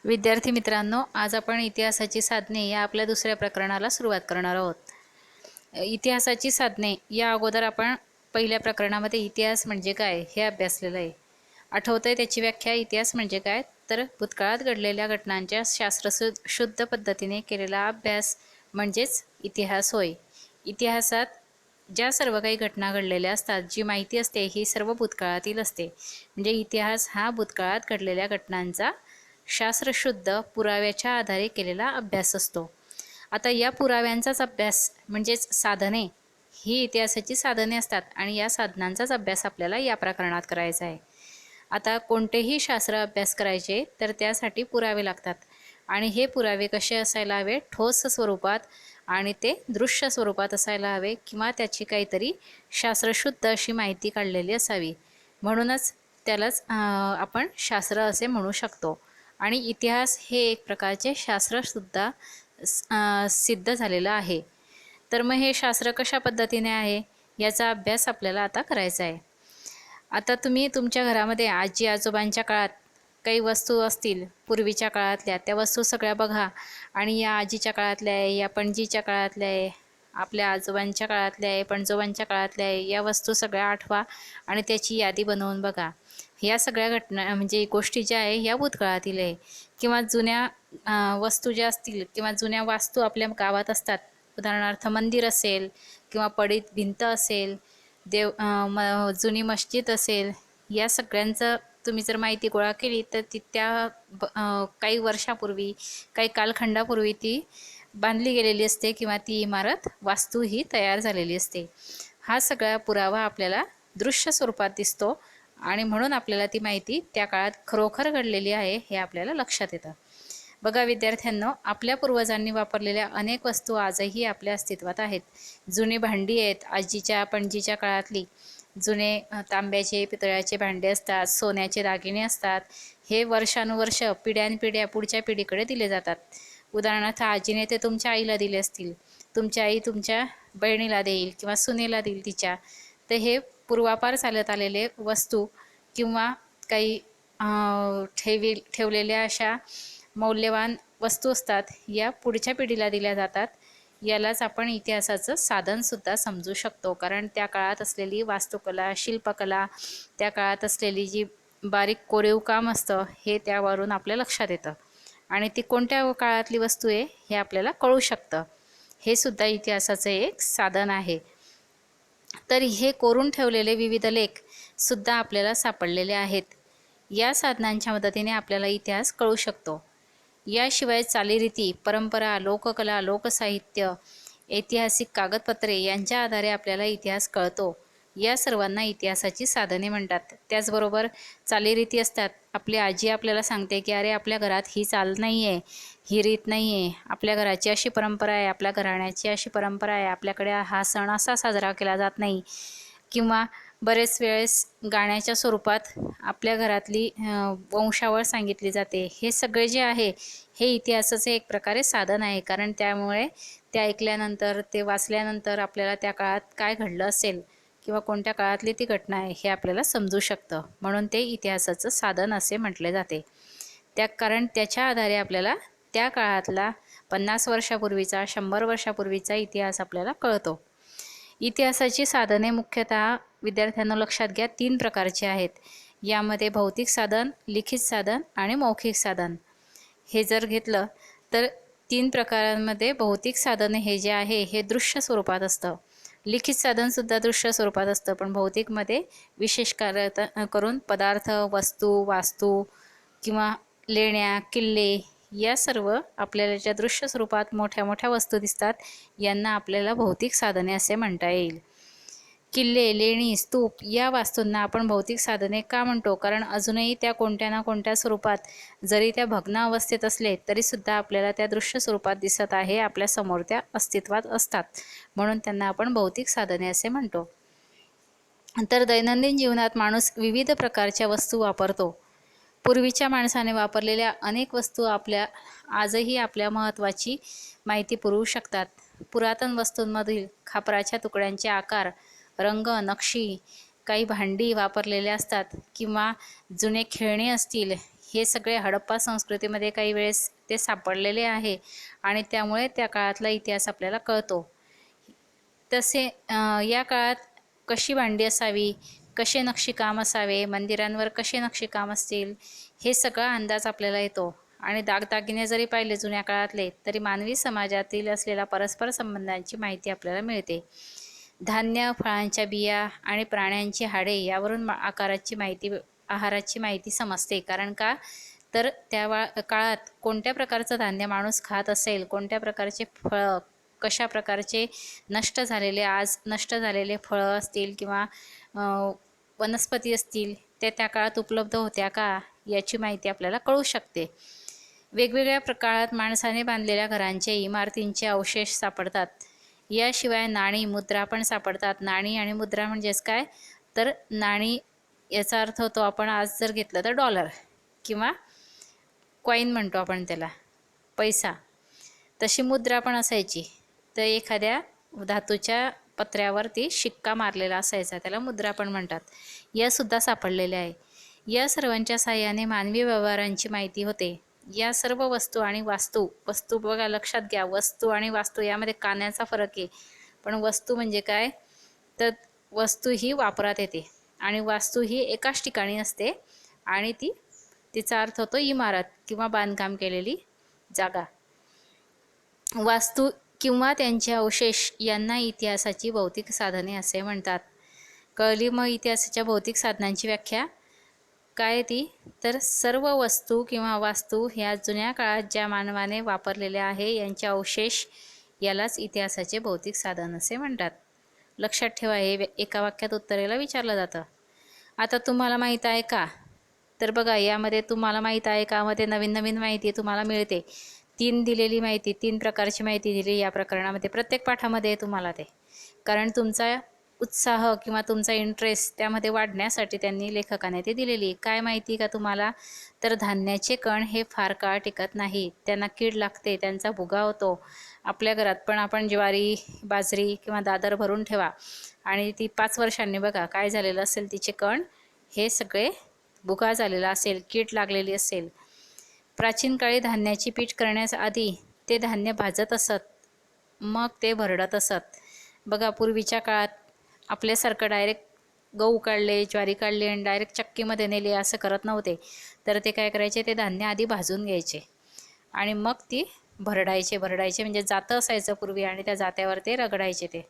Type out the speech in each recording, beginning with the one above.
विद्यार्थी मित्रांनो, आज आपण इतिहासाची साधने या आपल्या दुसऱ्या प्रकरणाला सुरुवात करणार आहोत. इतिहासाची साधने या अगोदर आपण पहिल्या प्रकरणामध्ये इतिहास म्हणजे काय हे अभ्यासलेलं आहे. आठवतंय त्याची व्याख्या? इतिहास म्हणजे काय तर भूतकाळात घडलेल्या घटनांच्या शास्त्रशुद्ध पद्धतीने केलेला अभ्यास म्हणजेच इतिहास होय. इतिहासात ज्या सर्व काही घटना घडलेल्या असतात, जी माहिती असते ही सर्व भूतकाळातील असते. म्हणजे इतिहास हा भूतकाळात घडलेल्या घटनांचा शास्त्रशुद्ध पुराव्याच्या आधारे केलेला अभ्यास असतो. आता या पुराव्यांचाच अभ्यास म्हणजेच साधने ही इतिहासाची साधने असतात आणि या साधनांचाच अभ्यास आपल्याला या प्रकरणात करायचा आहे. आता कोणतेही शास्त्र अभ्यास करायचे तर त्यासाठी पुरावे लागतात आणि हे पुरावे कसे असायला हवे? ठोस स्वरूपात आणि ते दृश्य स्वरूपात असायला हवे किंवा त्याची काहीतरी शास्त्रशुद्ध अशी माहिती काढलेली असावी. म्हणूनच त्यालाच आपण शास्त्र असे म्हणू शकतो. आणि इतिहास हे एक प्रकारचे शास्त्रसुद्धा सिद्ध झालेलं आहे. तर मग हे शास्त्र कशा पद्धतीने आहे याचा अभ्यास आपल्याला आता करायचा आहे. आता तुम्ही तुमच्या घरामध्ये आजी आजोबांच्या काळात काही वस्तू असतील पूर्वीच्या काळातल्या, त्या वस्तू सगळ्या बघा आणि या आजीच्या काळातल्या आहे, या पणजीच्या काळातल्या आहे, आपल्या आजोबांच्या काळातल्या आहे, पणजोबांच्या काळातल्या आहे, या वस्तू सगळ्या आठवा आणि त्याची यादी बनवून बघा. या सगळ्या घटना म्हणजे गोष्टी ज्या आहे ह्या भूतकाळातील आहे किंवा जुन्या वस्तू ज्या असतील किंवा जुन्या वास्तू आपल्या गावात असतात. उदाहरणार्थ मंदिर असेल किंवा पडीत भिंत असेल, जुनी मस्जिद असेल, या सगळ्यांचं तुम्ही जर माहिती गोळा केली तर काही वर्षापूर्वी काही कालखंडापूर्वी ती बांधली गेलेली असते किंवा ती इमारत वास्तू ही तयार झालेली असते. हा सगळा पुरावा आपल्याला दृश्य स्वरूपात दिसतो आणि म्हणून आपल्याला ती माहिती त्या काळात खरोखर घडलेली आहे हे आपल्याला लक्षात येतं. बघा विद्यार्थ्यांनो, आपल्या पूर्वजांनी वापरलेल्या अनेक वस्तू आजही आपल्या अस्तित्वात आहेत. जुनी भांडी आहेत, आजीच्या पणजीच्या काळातली जुने तांब्याचे पितळ्याचे भांडे असतात, सोन्याचे दागिने असतात. हे वर्षानुवर्ष पिढ्यानपिढ्या पुढच्या पिढीकडे दिले जातात. उदाहरणार्थ आजीने ते तुमच्या आईला दिले असतील, तुमच्या आई तुमच्या बहिणीला देईल किंवा सुनेला देईल तिच्या. तर हे पूर्वापार चालत आलेले वस्तू किंवा काही ठेवलेल्या अशा मौल्यवान वस्तू असतात, या पुढच्या पिढीला दिल्या जातात. यालाच आपण इतिहासाचं साधनसुद्धा समजू शकतो, कारण त्या काळात असलेली वास्तुकला, शिल्पकला, त्या काळात असलेली जी बारीक कोरीव काम असतं हे त्यावरून आपल्या लक्षात येतं आणि ती कोणत्या काळातली वस्तू आहे हे आपल्याला कळू शकतं. हे सुद्धा इतिहासाचं एक साधन आहे. तर हे कोरून ठेवलेले विविध लेख सुद्धा आपल्याला सापडलेले आहेत. या साधनांच्या मदतीने आपल्याला इतिहास कळू शकतो. याशिवाय चालीरीती, परंपरा, लोककला, लोकसाहित्य, ऐतिहासिक कागदपत्रे यांच्या आधारे आपल्याला इतिहास कळतो. या सर्वांना इतिहासाची साधने म्हणतात. त्याचबरोबर चालीरीती असतात. आपली आजी आपल्याला सांगते की अरे आपल्या घरात ही चाल नाही आहे, ही रीत नाही आहे, आपल्या घराची अशी परंपरा आहे, आपल्या घराण्याची अशी परंपरा आहे, आपल्याकडे हा सण असा साजरा केला जात नाही. किंवा बरेच वेळेस गाण्याच्या स्वरूपात आपल्या घरातली वंशावळ सांगितली जाते. हे सगळे जे आहे हे इतिहासाचे एक प्रकारे साधन आहे, कारण त्यामुळे ते ऐकल्यानंतर, ते वाचल्यानंतर आपल्याला त्या काळात काय घडलं असेल किंवा कोणत्या काळातली ती घटना आहे हे आपल्याला समजू शकतं. म्हणून ते इतिहासाचं साधन असे म्हटले जाते. कारण त्याच्या आधारे आपल्याला त्या काळातला 50 वर्षापूर्वीचा, 100 वर्षापूर्वीचा इतिहास आपल्याला कळतो. इतिहासाची साधने मुख्यतः विद्यार्थ्यांना लक्षात घ्या 3 प्रकारची आहेत. यामध्ये भौतिक साधन, लिखित साधन आणि मौखिक साधन. हे जर घेतलं तर 3 प्रकारांमध्ये भौतिक साधन हे जे आहे हे दृश्य स्वरूपात असतं. लिखित साधनसुद्धा दृश्य स्वरूपात असतं, पण भौतिकमध्ये विशेष करून पदार्थ, वस्तू, वास्तू किंवा लेण्या, किल्ले या सर्व आपल्याला ज्या दृश्य स्वरूपात मोठ्या मोठ्या वस्तू दिसतात यांना आपल्याला भौतिक साधने असे म्हणता येईल. किल्ले, लेणी, स्तूप या वास्तूंना आपण भौतिक साधने का म्हणतो? कारण अजूनही त्या कोणत्या ना कोणत्या स्वरूपात जरी त्या भग्न अवस्थेत असले तरीसुद्धा आपल्याला त्या दृश्य स्वरूपात दिसत आहे, आपल्या समोर त्या अस्तित्वात असतात. म्हणून त्यांना आपण भौतिक साधने असे म्हणतो. तर दैनंदिन जीवनात माणूस विविध प्रकारच्या वस्तू वापरतो. पूर्वीच्या माणसाने वापरलेल्या अनेक वस्तू आजही आपल्या महत्त्वाची माहिती पुरवू शकतात. पुरातन वस्तूंमधील खापराच्या तुकड्यांचे आकार, रंग, नक्षी, काही भांडी वापरलेले असतात किंवा जुने खेळणे असतील, हे सगळे हडप्पा संस्कृतीमध्ये काही वेळेस ते सापडलेले आहे आणि त्यामुळे त्या काळातला इतिहास आपल्याला कळतो. तसे या काळात कशी भांडी असावी, कसे नक्षीकाम असावे, मंदिरांवर कसे नक्षीकाम असतील, हे सगळा अंदाज आपल्याला येतो. आणि दागदागिने जरी पाहिले जुन्या काळातले तरी मानवी समाजातील असलेल्या परस्पर संबंधांची माहिती आपल्याला मिळते. धान्य, फळांच्या बिया आणि प्राण्यांची हाडे यावरून आकाराची माहिती, आहाराची माहिती समजते. कारण का तर त्या काळात कोणत्या प्रकारचं धान्य माणूस खात असेल, कोणत्या प्रकारचे फळं, कशा प्रकारचे आज नष्ट झालेले फळं असतील किंवा वनस्पती असतील त्या काळात उपलब्ध होत्या का याची माहिती आपल्याला कळू शकते. वेगवेगळ्या प्रकारात माणसाने बांधलेल्या घरांचे, इमारतींचे अवशेष सापडतात. याशिवाय नाणी, मुद्रा पण सापडतात. नाणी आणि मुद्रा म्हणजेच काय तर नाणी याचा अर्थ होतो आपण आज जर घेतलं तर डॉलर किंवा कॉईन म्हणतो आपण त्याला, पैसा. तशी मुद्रा पण असायची, तर एखाद्या धातूच्या पत्र्यावरती शिक्का मारलेला असायचा, त्याला मुद्रा पण म्हणतात. यासुद्धा सापडलेल्या आहे. या सर्वांच्या साहाय्याने मानवी व्यवहारांची माहिती होते. या सर्व वस्तू आणि वस्तू बघा, लक्षात घ्या, वस्तू आणि वास्तू यामध्ये कान्याचा फरक आहे. पण वस्तू म्हणजे काय तर वस्तू ही वापरात येते आणि वास्तू ही एकाच ठिकाणी असते आणि तिचा अर्थ होतो इमारत किंवा बांधकाम केलेली जागा. वास्तू किंवा त्यांचे अवशेष यांना इतिहासाची भौतिक साधने असे म्हणतात. कळली मग इतिहासाच्या भौतिक साधनांची व्याख्या काय ती तर सर्व वस्तू किंवा वास्तू ह्या जुन्या काळात ज्या मानवाने वापरलेल्या आहे यांचे अवशेष यालाच इतिहासाचे भौतिक साधन असे म्हणतात. लक्षात ठेवा, हे एका वाक्यात उत्तरेला विचारलं जातं. आता तुम्हाला माहीत आहे का तर बघा, यामध्ये तुम्हाला माहीत आहे का मध्ये नवीन नवीन माहिती तुम्हाला मिळते. 3 दिलेली माहिती, 3 प्रकारची माहिती दिली या प्रकरणामध्ये. प्रत्येक पाठामध्ये तुम्हाला ते, कारण तुमचा उत्साह किंवा तुमचा इंटरेस्ट त्यामध्ये वाढण्यासाठी त्यांनी लेखकाने ते दिलेली. काय माहिती का तुम्हाला तर धान्याचे कण हे फार काळ टिकत नाही, त्यांना कीड लागते, त्यांचा भुगा होतो. आपल्या घरात पण आपण ज्वारी, बाजरी किंवा दादर भरून ठेवा आणि ती 5 वर्षांनी बघा काय झालेलं असेल, तिचे कण हे सगळे भुगा झालेला असेल, कीड लागलेली असेल. प्राचीन काळी धान्याची पीठ करण्याआधी ते धान्य भाजत असत, मग ते भरडत असत. बघा, पूर्वीच्या काळात आपल्यासारखं डायरेक्ट गहू काढले, ज्वारी काढली आणि डायरेक्ट चक्कीमध्ये नेले असं करत नव्हते. तर ते काय करायचे, ते धान्य आधी भाजून घ्यायचे आणि मग ती भरडायचे म्हणजे जातं असायचं पूर्वी आणि त्या जात्यावर ते रगडायचे. ते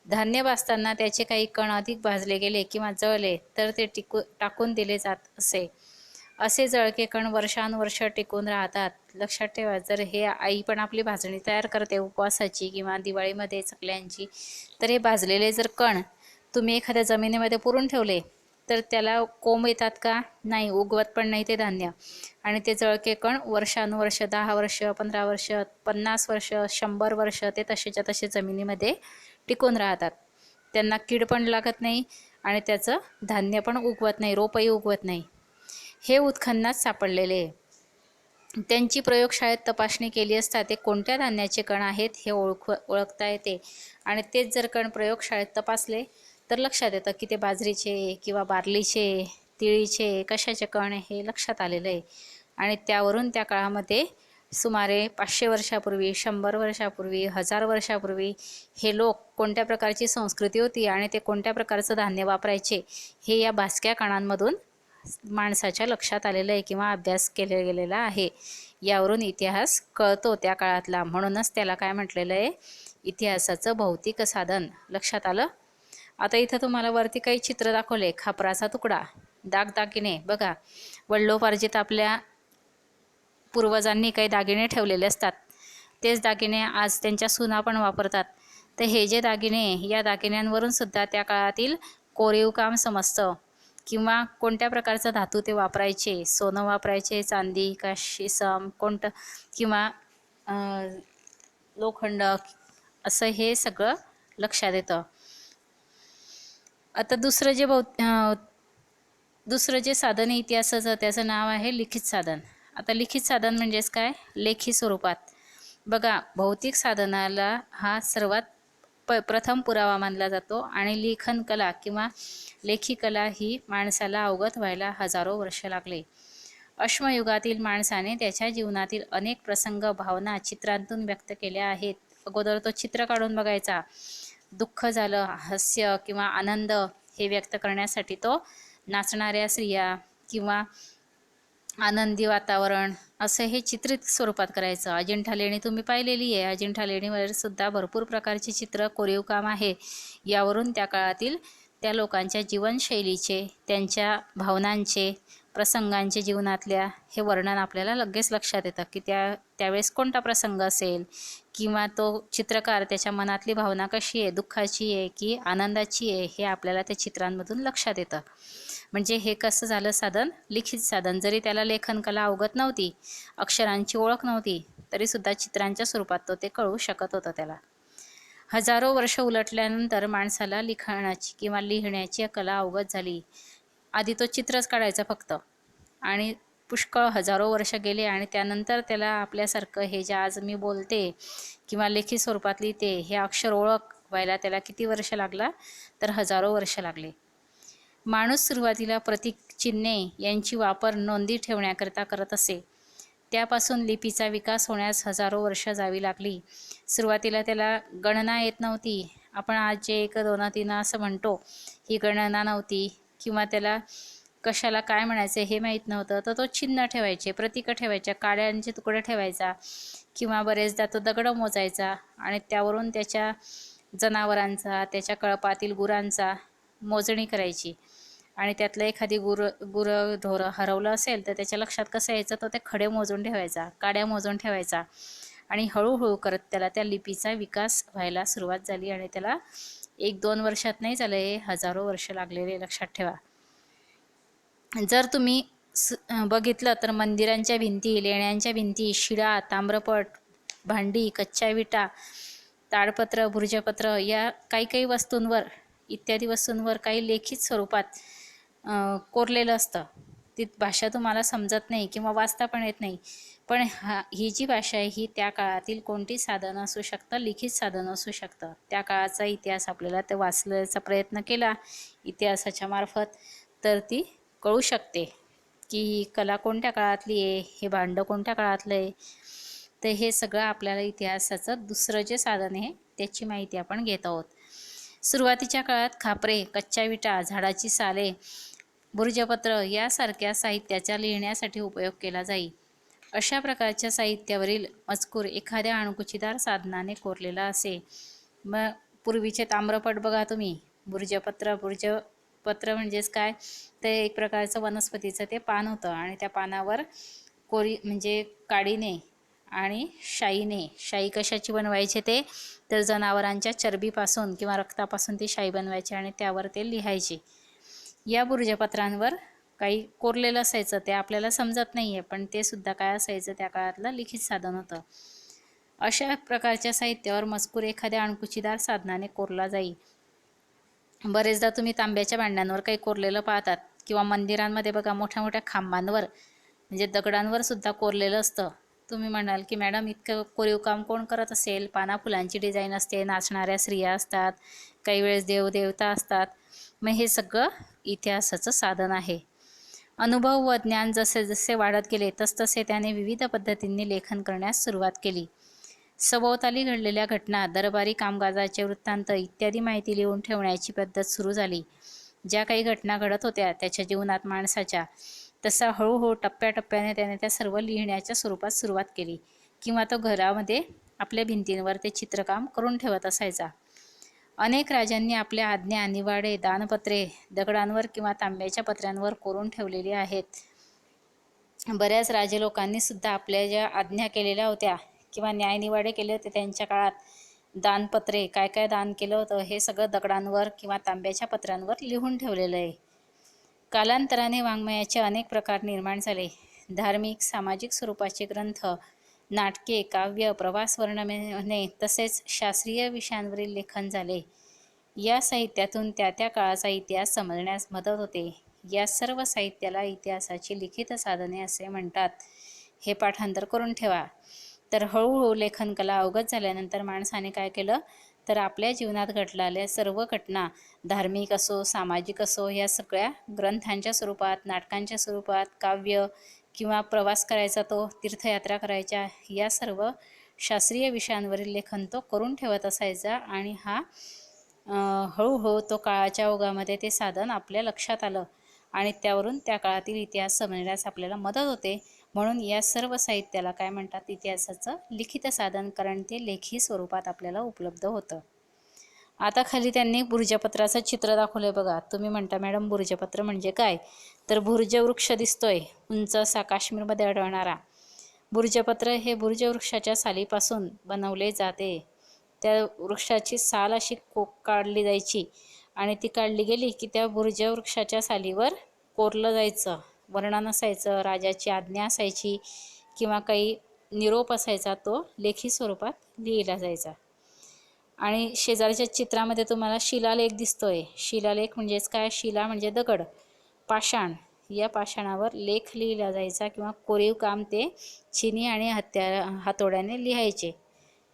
धान्य भाजताना त्याचे काही कण अधिक भाजले गेले किंवा जळले तर ते टाकून दिले जात असे. असे जळके कण वर्षानुवर्ष टिकून राहतात. लक्षात ठेवा, जर हे आई पण आपली भाजणी तयार करते उपवासाची किंवा दिवाळीमध्ये चकल्यांची, तर हे भाजलेले जर कण तुम्ही एखाद्या जमिनीमध्ये पुरून ठेवले तर त्याला कोंब येतात का नाही, उगवत पण नाही ते धान्य. आणि ते जळके कण वर्षानुवर्ष, 10 वर्ष, 15 वर्ष, 50 वर्ष, 100 वर्ष ते तसेच्या तसे जमिनीमध्ये टिकून राहतात. त्यांना कीड पण लागत नाही आणि त्याचं धान्य पण उगवत नाही, रोपही उगवत नाही. हे उत्खननात सापडलेले. त्यांची प्रयोगशाळेत तपासणी केली असता ते कोणत्या धान्याचे कण आहेत हे ओळखता येते. आणि तेच जर कण प्रयोगशाळेत तपासले तर लक्षात येतं की ते बाजरीचे किंवा बार्लीचे, तिळीचे, कशाचे कण हे लक्षात आलेलं आहे. आणि त्यावरून त्या काळामध्ये सुमारे 500 वर्षापूर्वी, 100 वर्षापूर्वी, 1000 वर्षापूर्वी हे लोक कोणत्या प्रकारची संस्कृती होती आणि ते कोणत्या प्रकारचं धान्य वापरायचे हे या भाजक्या कणांमधून माणसाच्या लक्षात आलेलं आहे किंवा अभ्यास केला गेलेला आहे. यावरून इतिहास कळतो त्या काळातला. म्हणूनच त्याला काय म्हटलेलं आहे, इतिहासाचं भौतिक साधन. लक्षात आलं. आता इथं तुम्हाला वरती काही चित्र दाखवले. खापराचा तुकडा, दागदागिने. बघा, वडिलोपार्जित आपल्या पूर्वजांनी काही दागिने ठेवलेले असतात, तेच दागिने आज त्यांच्या सुना पण वापरतात. तर हे जे दागिने, या दागिन्यांवरून सुद्धा त्या काळातील कोरीव काम समजतं किंवा कोणत्या प्रकारचा धातू ते वापरायचे, सोनं वापरायचे, चांदी का शिसम कोणतं किंवा लोखंड, असं हे सगळं लक्षात येतं. आता दुसरं जे साधन इतिहासाचं त्याचं नाव आहे लिखित साधन. आता लिखित साधन म्हणजेच काय, लेखी स्वरूपात. बघा, भौतिक साधनाला हा सर्वात प्रथम पुरावा मानला जातो आणि लिखन कला किंवा लेखी कला ही माणसाला अवगत व्हायला हजारो वर्ष लागले. अश्मयुगातील माणसाने त्याच्या जीवनातील अनेक प्रसंग, भावना चित्रांतून व्यक्त केल्या आहेत. अगोदर तो चित्र काढून बघायचा. दुःख झालं, हास्य किंवा आनंद हे व्यक्त करण्यासाठी तो नाचणाऱ्या स्त्रिया किंवा आनंदी वातावरण असं हे चित्रित स्वरूपात करायचं. अजिंठा लेणी तुम्ही पाहिलेली आहे. अजिंठा लेणीवर सुद्धा भरपूर प्रकारची चित्र, कोरीव काम आहे. यावरून त्या काळातील त्या लोकांच्या जीवनशैलीचे, त्यांच्या भावनांचे, प्रसंगांचे, जीवनातल्या हे वर्णन आपल्याला लगेच लक्षात येतं की त्यावेळेस कोणता प्रसंग असेल किंवा तो चित्रकार त्याच्या मनातली भावना कशी आहे, दुःखाची आहे की आनंदाची आहे, हे आपल्याला त्या चित्रांमधून लक्षात येतं. म्हणजे हे कसं झालं साधन? लिखित साधन. जरी त्याला लेखनकला अवगत नव्हती, अक्षरांची ओळख नव्हती, तरीसुद्धा चित्रांच्या स्वरूपात तो ते कळू शकत होतं त्याला. हजारो वर्ष उलटल्यानंतर माणसाला लिखाणाची किंवा लिहिण्याची कला अवगत झाली. आधी तो चित्रच काढायचा फक्त, आणि पुष्कळ हजारो वर्ष गेले आणि त्यानंतर त्याला आपल्यासारखं हे जे आज मी बोलते किंवा लेखी स्वरूपात लिहिते हे अक्षर ओळख व्हायला त्याला किती वर्ष लागला? तर हजारो वर्ष लागले. माणूस सुरुवातीला प्रतीक, चिन्हे यांची वापर नोंदी ठेवण्याकरता करत असे. त्यापासून लिपीचा विकास होण्यास हजारो वर्ष जावी लागली. सुरुवातीला त्याला गणना येत नव्हती. आपण आज जे 1, 2, 3 असं म्हणतो, ही गणना नव्हती किंवा त्याला कशाला काय म्हणायचं हे माहीत नव्हतं. तर तो चिन्ह ठेवायचे, प्रतीकं ठेवायच्या, काड्यांचे तुकडे ठेवायचा किंवा बरेचदा तो दगड मोजायचा आणि त्यावरून त्याच्या जनावरांचा, त्याच्या कळपातील गुरांचा मोजणी करायची. आणि त्यातलं एखादी गुरं हरवलं असेल तर त्याच्या लक्षात कसं यायचं, तो ते खडे मोजून ठेवायचा, काड्या मोजून ठेवायचा. आणि हळूहळू करत त्याला त्या लिपीचा विकास व्हायला सुरुवात झाली आणि त्याला 1-2 वर्षात नाही झालं, हे हजारो वर्ष लागलेले, लक्षात ठेवा. जर तुम्ही बघितलं तर मंदिरांच्या भिंती, लेण्यांच्या भिंती, शिडा, ताम्रपट, भांडी, कच्च्या विटा, ताडपत्र, भुर्जपत्र या काही वस्तूंवर, इत्यादी वस्तूंवर काही लेखित स्वरूपात कोरलेलं असतं. ती भाषा तुम्हाला समजत नाही किंवा वाचता पण येत नाही, पण ही जी भाषा आहे ही त्या काळातील कोणती साधन असू शकतं, लिखित साधन असू शकतं. त्या काळाचा इतिहास आपल्याला ते वाचण्याचा प्रयत्न केला इतिहासाच्या मार्फत तर ती कळू शकते की ही कला कोणत्या काळातली आहे, हे भांडं कोणत्या काळातलं आहे. तर हे सगळं आपल्याला इतिहासाचं दुसरं जे साधन आहे त्याची माहिती आपण घेत आहोत. सुरुवातीच्या काळात खापरे, कच्च्या विटा, झाडाची साले, भुर्जपत्र यासारख्या साहित्याचा लिहिण्यासाठी उपयोग केला जाई. अशा प्रकारच्या साहित्यावरील मजकूर एखाद्या अणकुचीदार साधनाने कोरलेला असे. मग पूर्वीचे ताम्रपट बघा तुम्ही, भुर्जपत्र म्हणजेच काय, ते एक प्रकारचं वनस्पतीचं ते पान होतं आणि त्या पानावर म्हणजे काडीने आणि शाईने, शाई कशाची बनवायचे ते तर जनावरांच्या चरबीपासून किंवा रक्तापासून ती शाई बनवायची आणि त्यावर ते लिहायचे. या भुर्जपत्रांवर काही कोरलेलं असायचं, ते आपल्याला समजत नाही आहे, पण ते सुद्धा काय असायचं, त्या काळातलं लिखित साधन होतं. अशा प्रकारच्या साहित्यावर मजकूर एखाद्या अणकुचीदार साधनाने कोरला जाई. बरेचदा तुम्ही तांब्याच्या भांड्यांवर काही कोरलेलं पाहतात किंवा मंदिरांमध्ये बघा मोठ्या मोठ्या खांबांवर म्हणजे दगडांवर सुद्धा कोरलेलं असतं. तुम्ही म्हणाल की मॅडम इतकं कोरीव काम कोण करत असेल? पाना फुलांची डिझाईन असते, नाचणाऱ्या स्त्रिया असतात, काही वेळेस देवदेवता असतात. मग हे सगळं इतिहासाचं साधन आहे. अनुभव व ज्ञान जसे जसे वाढत गेले तसतसे त्याने विविध पद्धतींनी लेखन करण्यास सुरुवात केली. सभोवताली घडलेल्या घटना, दरबारी कामकाजाचे वृत्तांत इत्यादी माहिती लिहून ठेवण्याची पद्धत सुरू झाली. ज्या काही घटना घडत होत्या त्याच्या जीवनात माणसाच्या, तसा हळूहळू टप्प्याटप्प्याने त्याने त्या सर्व लिहिण्याच्या स्वरूपात सुरुवात केली किंवा तो घरामध्ये आपल्या भिंतींवर ते चित्रकाम करून ठेवत असायचा. अनेक राजांनी आपल्या आज्ञा, निवाडे, दानपत्रे दगडांवर किंवा तांब्याच्या पत्र्यांवर कोरून ठेवलेली आहेत. बऱ्याच राजे लोकांनी सुद्धा आपल्या ज्या आज्ञा केलेल्या होत्या किंवा न्यायनिवाडे केले होते त्यांच्या काळात दानपत्रे, काय काय दान केलं होतं हे सगळं दगडांवर किंवा तांब्याच्या पत्र्यांवर लिहून ठेवलेलं आहे. कालांतराने वाङ्मयाचे अनेक प्रकार निर्माण झाले. धार्मिक, सामाजिक स्वरूपाचे ग्रंथ, नाटके, काव्य, प्रवास वर्णने तसेच शास्त्रीय विषयांवरील लेखन झाले. या साहित्यातून त्या त्या काळाचा इतिहास समजण्यास मदत होते. या सर्व साहित्याला इतिहासाची लिखित साधने असे म्हणतात. हे पाठांतर करून ठेवा. तर हळूहळू लेखनकला अवगत झाल्यानंतर माणसाने काय केलं तर आपल्या जीवनात घडलेल्या सर्व घटना, धार्मिक असो, सामाजिक असो, या सगळ्या ग्रंथांच्या स्वरूपात, नाटकांच्या स्वरूपात, काव्य किंवा प्रवास करायचा, तो तीर्थयात्रा करायच्या, या सर्व शास्त्रीय विषयांवरील लेखन तो करून ठेवत असायचा. आणि हा हळूहळू तो काळाच्या ओघामध्ये ते साधन आपल्या लक्षात आलं आणि त्यावरून त्या काळातील इतिहास समजण्यास आपल्याला मदत होते. म्हणून या सर्व साहित्याला काय म्हणतात, इतिहासाचं लिखित साधन, कारण ते लेखी स्वरूपात आपल्याला उपलब्ध होतं. आता खाली त्यांनी बुर्जपत्राचं चित्र दाखवलंय बघा. तुम्ही म्हणता मॅडम बुर्जपत्र म्हणजे काय, तर बुर्ज वृक्ष दिसतोय उंच असा काश्मीरमध्ये आढळणारा. बुर्जपत्र हे बुर्ज वृक्षाच्या सालीपासून बनवले जाते. त्या वृक्षाची साल अशी काढली जायची आणि ती काढली गेली की त्या बुर्ज वृक्षाच्या सालीवर कोरलं जायचं. वर्णन असायचं, राजाची आज्ञा असायची किंवा काही निरोप असायचा, तो लेखी स्वरूपात लिहिला जायचा. आणि शेजारच्या चित्रामध्ये तुम्हाला शिलालेख दिसतोय. शिलालेख म्हणजेच काय, शिला म्हणजे दगड, पाषाण, या पाषाणावर लेख लिहिला जायचा किंवा कोरीव काम ते चिनी आणि हातोड्याने लिहायचे,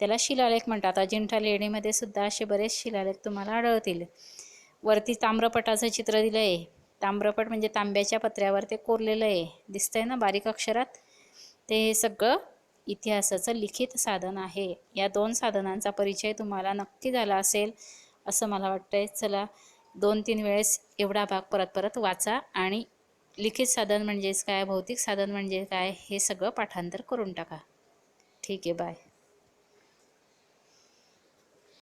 त्याला शिलालेख म्हणतात. अजिंठा लेणीमध्ये सुद्धा असे बरेच शिलालेख तुम्हाला आढळतील. वरती ताम्रपटाचं चित्र दिलं आहे. ताम्रपट म्हणजे तांब्याच्या पत्र्यावर ते कोरलेलं आहे, दिसतंय ना बारीक अक्षरात. ते सगळं इतिहासाचं लिखित साधन आहे. या 2 साधनांचा परिचय तुम्हाला नक्की झाला असेल असं मला वाटतंय. चला 2-3 वेळेस एवढा भाग परत परत वाचा आणि लिखित साधन म्हणजेच काय, भौतिक साधन म्हणजे काय, हे सगळं पाठांतर करून टाका. ठीक आहे, बाय.